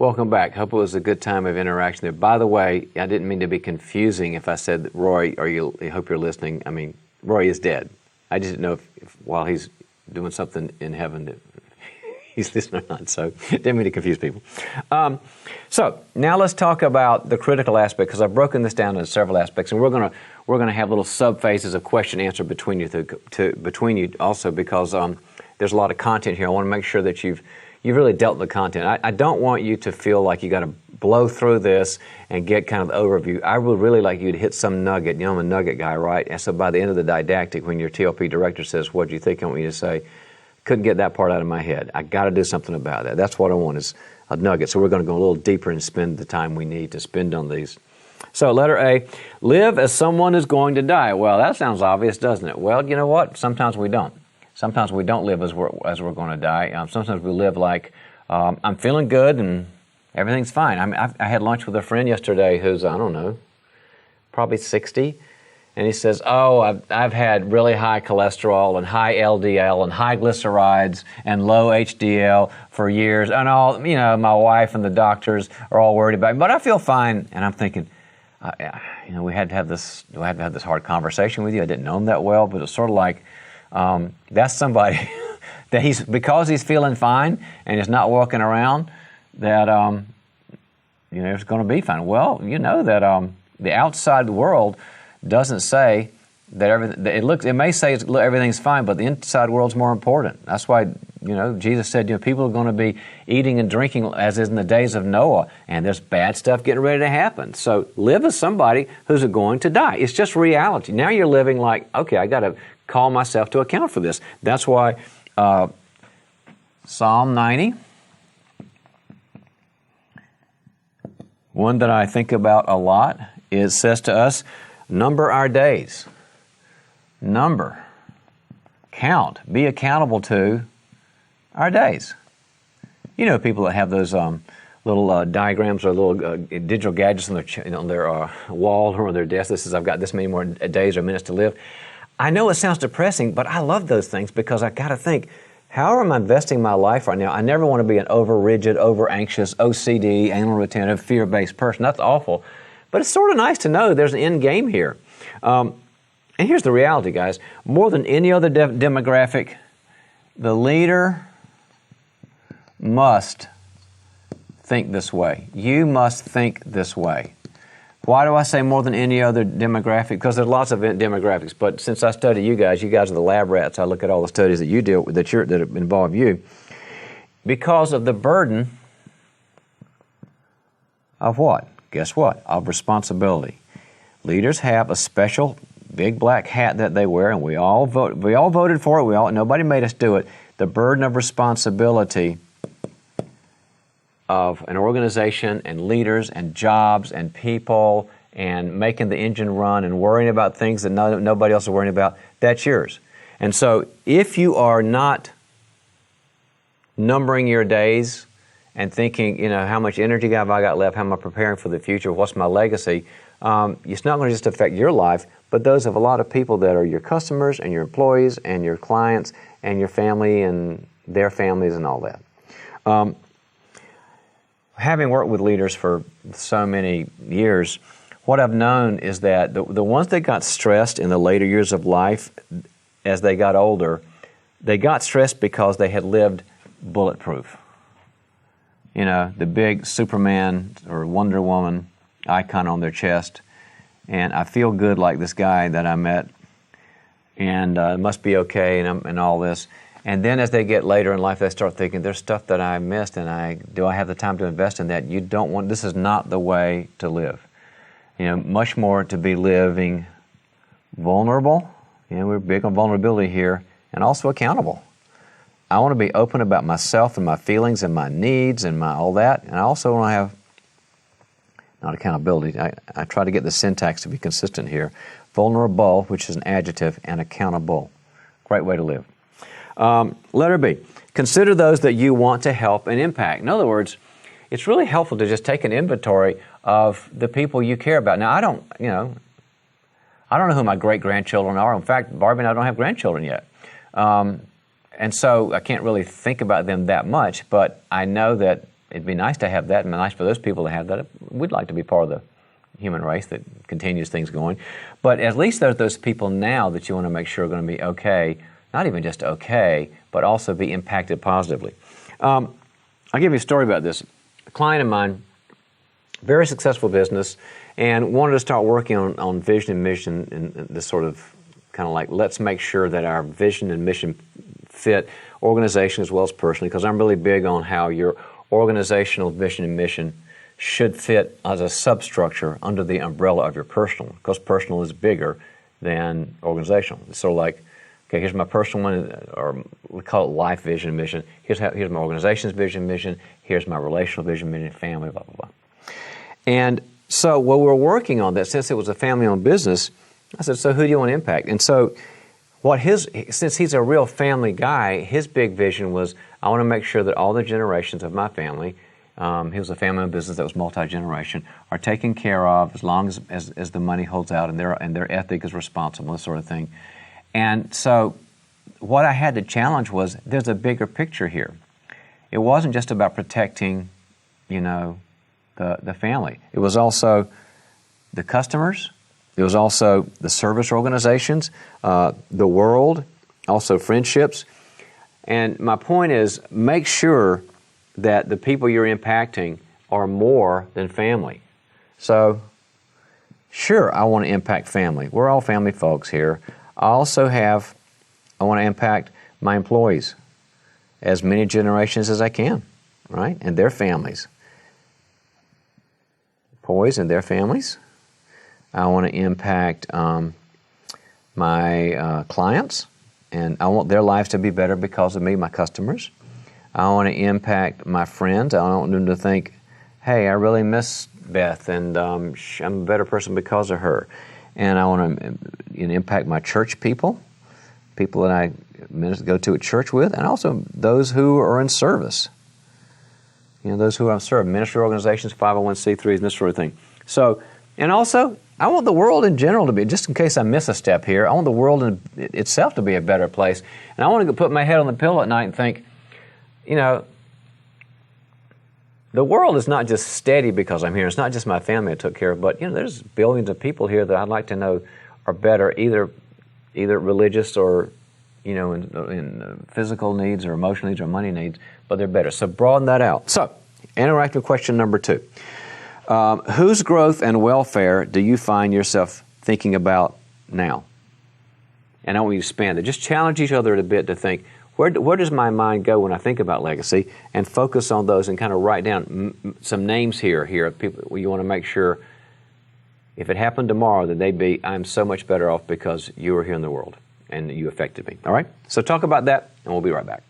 Welcome back. Hope it was a good time of interaction there. By the way, I didn't mean to be confusing if I said, that Roy, I hope you're listening. I mean, Roy is dead. I just didn't know if while he's doing something in heaven that he's listening or not. So didn't mean to confuse people. So now let's talk about the critical aspect, because I've broken this down into several aspects, and we're gonna have little sub phases of question answer between you also, because there's a lot of content here. I want to make sure that you've really dealt with the content. I don't want you to feel like you got to blow through this and get kind of the overview. I would really like you to hit some nugget. You know, I'm a nugget guy, right? And so by the end of the didactic, when your TLP director says, "What do you think?" I want you to say, "Couldn't get that part out of my head. I got to do something about that." That's what I want, is a nugget. So we're going to go a little deeper and spend the time we need to spend on these. So letter A, live as someone is going to die. Well, that sounds obvious, doesn't it? Well, you know what? Sometimes we don't. Sometimes we don't live as we're going to die. Sometimes we live like, I'm feeling good and everything's fine. I had lunch with a friend yesterday who's, I don't know, probably 60. And he says, "Oh, I've had really high cholesterol and high LDL and high glycerides and low HDL for years. And all, you know, my wife and the doctors are all worried about me, but I feel fine." And I'm thinking, you know, we had to have this hard conversation with you. I didn't know him that well, but it's sort of like, that's somebody that because he's feeling fine and is not walking around, that, you know, it's going to be fine. Well, you know that the outside world doesn't say that it may say everything's fine, but the inside world's more important. That's why, you know, Jesus said, you know, people are going to be eating and drinking as is in the days of Noah, and there's bad stuff getting ready to happen. So live as somebody who's going to die. It's just reality. Now you're living like, okay, I got to call myself to account for this. That's why Psalm 90, one that I think about a lot, it says to us, number our days. Number. Count. Be accountable to our days. You know, people that have those little diagrams or little digital gadgets on their wall or on their desk. This is, I've got this many more days or minutes to live. I know it sounds depressing, but I love those things because I got to think, how am I investing my life right now? I never want to be an over-rigid, over-anxious, OCD, anal retentive, fear-based person. That's awful. But it's sort of nice to know there's an end game here. And here's the reality, guys. More than any other demographic, the leader must think this way. You must think this way. Why do I say more than any other demographic? Because there's lots of demographics. But since I study you guys are the lab rats. I look at all the studies that you deal with, that involve you. Because of the burden of what? Guess what? Of responsibility. Leaders have a special big black hat that they wear, and we all voted for it. Nobody made us do it. The burden of responsibility of an organization and leaders and jobs and people and making the engine run and worrying about things that nobody else is worrying about, that's yours. And so if you are not numbering your days and thinking, you know, how much energy have I got left, how am I preparing for the future, what's my legacy, it's not going to just affect your life, but those of a lot of people that are your customers and your employees and your clients and your family and their families and all that. Having worked with leaders for so many years, what I've known is that the ones that got stressed in the later years of life, as they got older, they got stressed because they had lived bulletproof. You know, the big Superman or Wonder Woman icon on their chest. And I feel good like this guy that I met, and it must be okay and all this. And then as they get later in life, they start thinking, there's stuff that I missed, and do I have the time to invest in that? This is not the way to live. You know, much more to be living vulnerable. You know, we're big on vulnerability here, and also accountable. I want to be open about myself and my feelings and my needs and all that. And I also want to have, not accountability, I try to get the syntax to be consistent here. Vulnerable, which is an adjective, and accountable. Great way to live. Letter B, consider those that you want to help and impact. In other words, it's really helpful to just take an inventory of the people you care about. Now, I don't know who my great-grandchildren are. In fact, Barbie and I don't have grandchildren yet. And so I can't really think about them that much, but I know that it'd be nice to have that, and nice for those people to have that. We'd like to be part of the human race that continues things going. But at least there's those people now that you want to make sure are going to be okay, not even just okay, but also be impacted positively. I'll give you a story about this. A client of mine, very successful business, and wanted to start working on vision and mission and this sort of kind of like, let's make sure that our vision and mission fit organization as well as personally, because I'm really big on how your organizational vision and mission should fit as a substructure under the umbrella of your personal, because personal is bigger than organizational. It's sort of like, okay, here's my personal one, or we call it life vision and mission. Here's my organization's vision and mission. Here's my relational vision, mission, family, blah, blah, blah. And so while we're working on that, since it was a family-owned business, I said, so who do you want to impact? And so since he's a real family guy, his big vision was, I want to make sure that all the generations of my family, he was a family-owned business that was multi-generation, are taken care of as long as the money holds out and their ethic is responsible, this sort of thing. And so what I had to challenge was, there's a bigger picture here. It wasn't just about protecting, the family. It was also the customers. It was also the service organizations, the world, also friendships. And my point is, make sure that the people you're impacting are more than family. So, sure, I want to impact family. We're all family folks here. I want to impact my employees, as many generations as I can, right? And their families. Employees and their families. I want to impact my clients, and I want their lives to be better because of me, my customers. I want to impact my friends. I want them to think, hey, I really miss Beth, and I'm a better person because of her. And I want to impact my church people that I go to a church with, and also those who are in service. Those who are serving, ministry organizations, 501c3s, and this sort of thing. So, and also, I want the world in general to be, just in case I miss a step here, I want the world itself to be a better place. And I want to put my head on the pillow at night and think, the world is not just steady because I'm here. It's not just my family I took care of, but, there's billions of people here that I'd like to know are better, either religious or, in physical needs or emotional needs or money needs, but they're better. So broaden that out. So, interactive question number 2. Whose growth and welfare do you find yourself thinking about now? And I want you to expand it. Just challenge each other a bit to think, where does my mind go when I think about legacy? And focus on those and kind of write down some names here of people you want to make sure, if it happened tomorrow, that they'd be, I'm so much better off because you were here in the world and you affected me. All right? So talk about that, and we'll be right back.